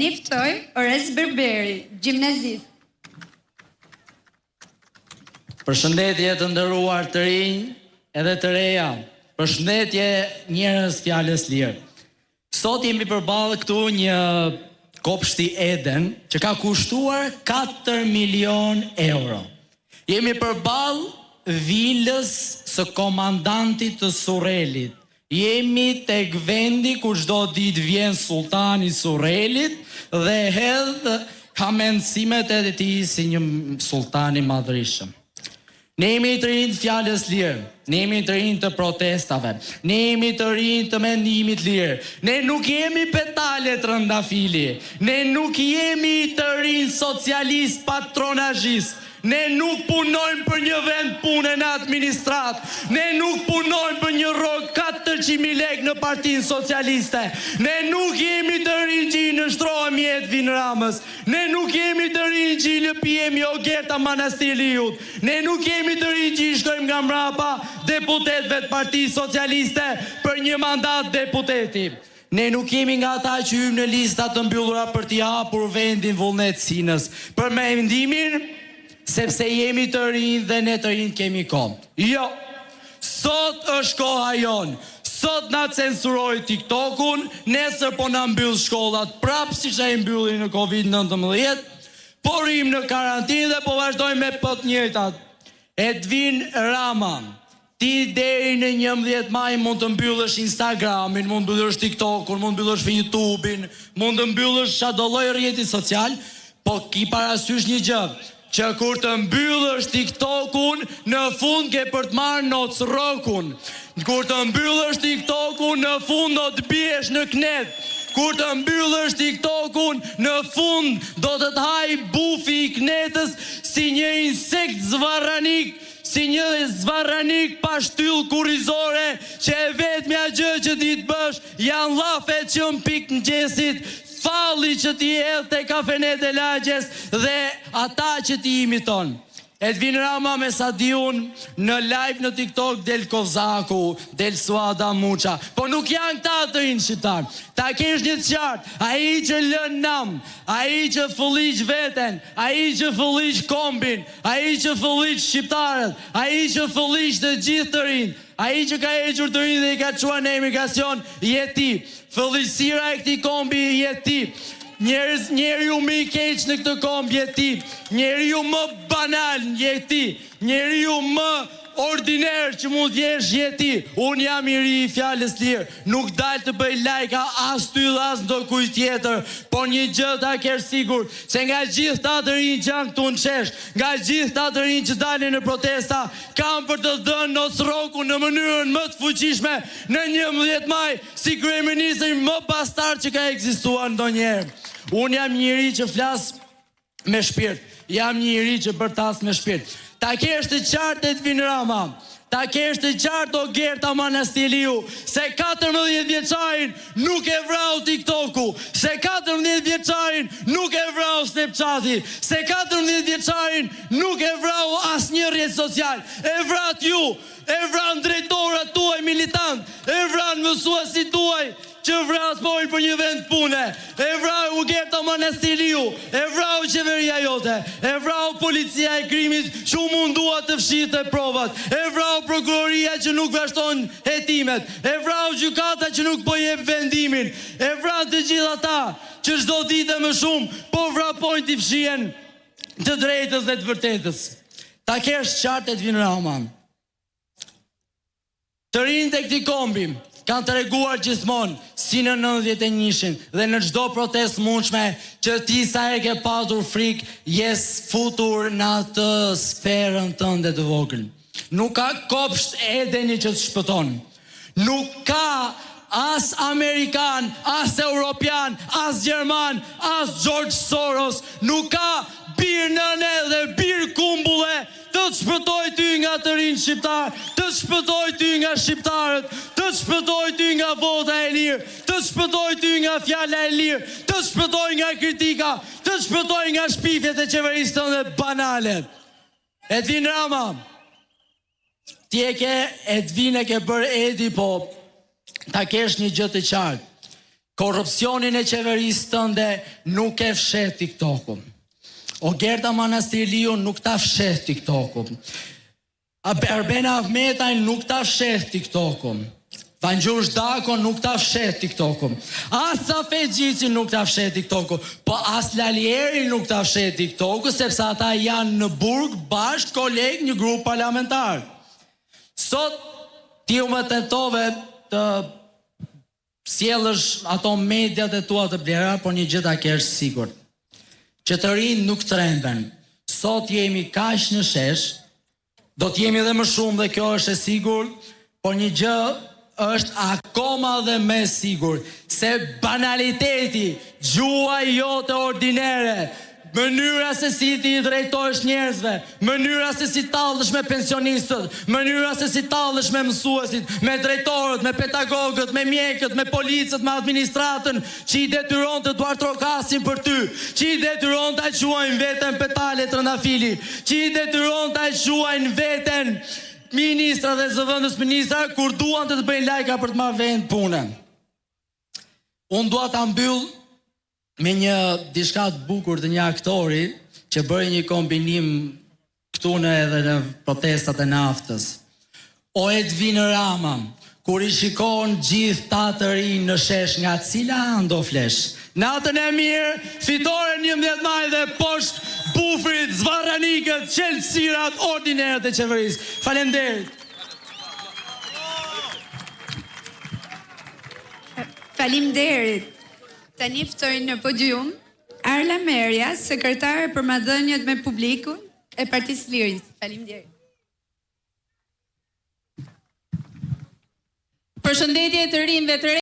Niftoj Ores Berberi, gjimnazist. Përshëndetje të nderuar të rinj edhe të reja. Përshëndetje njerëz fjalës lirë. Sot jemi përballë këtu një kopshti Eden që ka kushtuar 4 milion euro. Jemi përballë vilës së komandantit të Surrelit. Jemi tek vendi ku çdo ditë vjen sultani i Surrelit dhe hedh kamencimet e tij si një sultan i madhërisëm. Ne jemi të rinj të fjalës lirë, ne jemi të rinj të protestave, ne jemi të rinj të mendimit lirë, ne nuk jemi petale trëndafili, ne nuk jemi të rinj socialist patronazhist, ne nuk punojmë për një vend pune në administrat, ne nuk punojmë për një rrogë 400.000 lekë në Partinë Socialiste, ne nuk jemi të rinj që i nështrohemi Edvin Ramës, ne nuk jemi të rinj që i lëpijemi Ogerta Manastiriut, ne nuk jemi të rinj që i shkojmë nga mrapa deputetëve të Partisë Socialiste për një mandat deputeti. Ne nuk jemi nga ata që hymë në lista të mbyllura për t'i hapur vendin vullnetësinës, për mendimin sepse jemi të rinj dhe ne të rinj kemi kohë. Jo, sot është koha jonë, sot na censuroi TikTokun, nesër po na mbyll shkollat prapë siç ai mbylli në Covid-19, po rrim në karantinë dhe po vazhdojmë me të njëjtat. Edvin Rama, ti deri në 11 maj mund të mbyllësh Instagramin, mund të mbyllësh TikTokun, mund të mbyllësh YouTube-in, mund të mbyllësh çdo lloj rrjeti social, po ki parasysh një gjë, që kur të mbyllësh TikTokun, në fund ke për të marrë noc rrokun. Kur të mbyllësh TikTokun, në fund do të biesh në knet. Kur të mbyllësh TikTokun, në fund do të të haj bufi i knetës si një insekt zvarranik, si një zvarranik pa shtyllë kurrizore, që e vetmja gjë që ti të bësh janë llafet që mpik në gjesit, falli që ti hedh te kafenet e lagjes dhe ata që ti imiton. Edvin Rama me sa diun në live në TikTok del Kozaku, del Suada Muça, po nuk janë këta të rinj shqiptar. Ta kesh një të qartë, ai që lën nam, ai që fëlliq veten, ai që fëlliq kombin, ai që fëlliq shqiptarët, ai që fëlliq të gjithë të rinj, ai që ka hequr të rinj dhe i ka çuar në emigracion, je ti. Fëlliqësira e këtij kombi je ti. Njeriu më i keq në këtë komb je ti. Njeriu më banal je ti. Njeriu më ordiner që mund t'jesh je ti. Unë jam i ri i fjalës lirë. Nuk dal të bëj like as ty dhe as ndonjë tjetër, por një gjë ta kesh sigur, se nga gjithë ta të rinj që janë këtu në Çesh, nga gjithë ta të rinj që dalin në protesta, kam për të dhënë nosrokun në mënyrën më të fuqishme në 11 maj, si kryeministri më bastard që ka ekzistuar ndonjëherë. Unë jam njëri që flas me shpirt, jam njëri që bërtas me shpirt. Ta kesh të qartë Edvin Rama, ta kesh të qartë Ogerta Manastiriu, se 14 vjeçarin nuk e vrau TikToku, se 14 vjeçarin nuk e vrau Snapchati, se 14 vjeçarin nuk e vrau asnjë rrjet social. E vrat ju, e vran drejtorat tuaj militant, e vran mësuesit tuaj që vrasmojnë për një vend pune, e vrau Ogerta Manastiriu, e vrau qeveria jote, e vrau policia e krimit që u mundua të fshihte provat, e vrau prokuroria që nuk vazhdon hetimet, e vrau gjykata që nuk po jep vendimin, e vrau të gjithë ata që çdo ditë më shumë po vrapojnë t'i fshihen të drejtës dhe të vërtetës. Ta kesh qartë Edvin Rama. Të rinjtë e këtij kombi kanë të reguar gjithmonë, si në 91-shin dhe në çdo protest mundshme, që ti sa e ke pasur frikë, jes futur në atë sferën tënde të vogël. Nuk ka kopsht Edeni që të shpëton. Nuk ka as Amerikan, as Europian, as Gjerman, as George Soros. Nuk ka bir nëne dhe bir kumbulle të të shpëtoj ty nga të rinj shqiptar, të të shpëtoj ty nga shqiptarët, të të shpëtoj ty nga vota e lirë, të të shpëtoj ty nga fjala e lirë, të të shpëtoj nga kritika, të të shpëtoj nga shpifjet e qeverisë tënde banale. Edvin Rama, ti Edvin e ke bërë Edi, po ta kesh një gjë të qartë. korrupsionin e qeverisë tënde nuk e fshet TikTok-un. O Gerda Manastiriu nuk ta fshet TikTok-un. Erbena Ahmetaj nuk ta fshet TikTok-un. Vangjur Dako nuk ta fshet TikTok-un. As Safet Gjici nuk ta fshet TikTok-un. Po as Lalieri nuk ta fshet TikTok-un, sepse ata janë në burg bashkë kolegë një grup parlamentar. Sot ti u më tentove të sjellësh ato mediat e tua të blera, por një gjë ta kesh sigurt. Që të rinj nuk tremben. Sot jemi kaq në shesh, do të jemi edhe më shumë dhe kjo është e sigurt, por një gjë është akoma dhe me sigur, se banaliteti, gjua jote ordinere, mënyra se si ti i drejtohesh njerëzve, mënyra se si tallesh me pensionistët, mënyra se si tallesh me mësuesit, me drejtorët, me pedagogët, me mjekët, me policët, me administratën, që i detyron të Duart Rokasin për ty, që i detyron të quajnë veten Petale Trëndafili, që i detyron të quajnë veten ministra dhe zëvendës ministra kur duan të bëjnë lajka për të marrë vend punën. Unë dua ta mbyll me një diçka të bukur të një aktori që bëri një kombinim këtu edhe në protestat e naftës. O Edvin Rama, kur i shikon gjithë ta të rinj në shesh, nga cila ando flesh? Natën e mirë, fitore 11 maj dhe poshtë bufrit, zvarranikët, qelësirat, ordinerët e qeverisë. Faleminderit. Faleminderit. Tani ftoj në podium Arla Merja, sekretare për marrëdhëniet me publikun e Partisë Lirisë. Faleminderit. Përshëndetje të rinjve të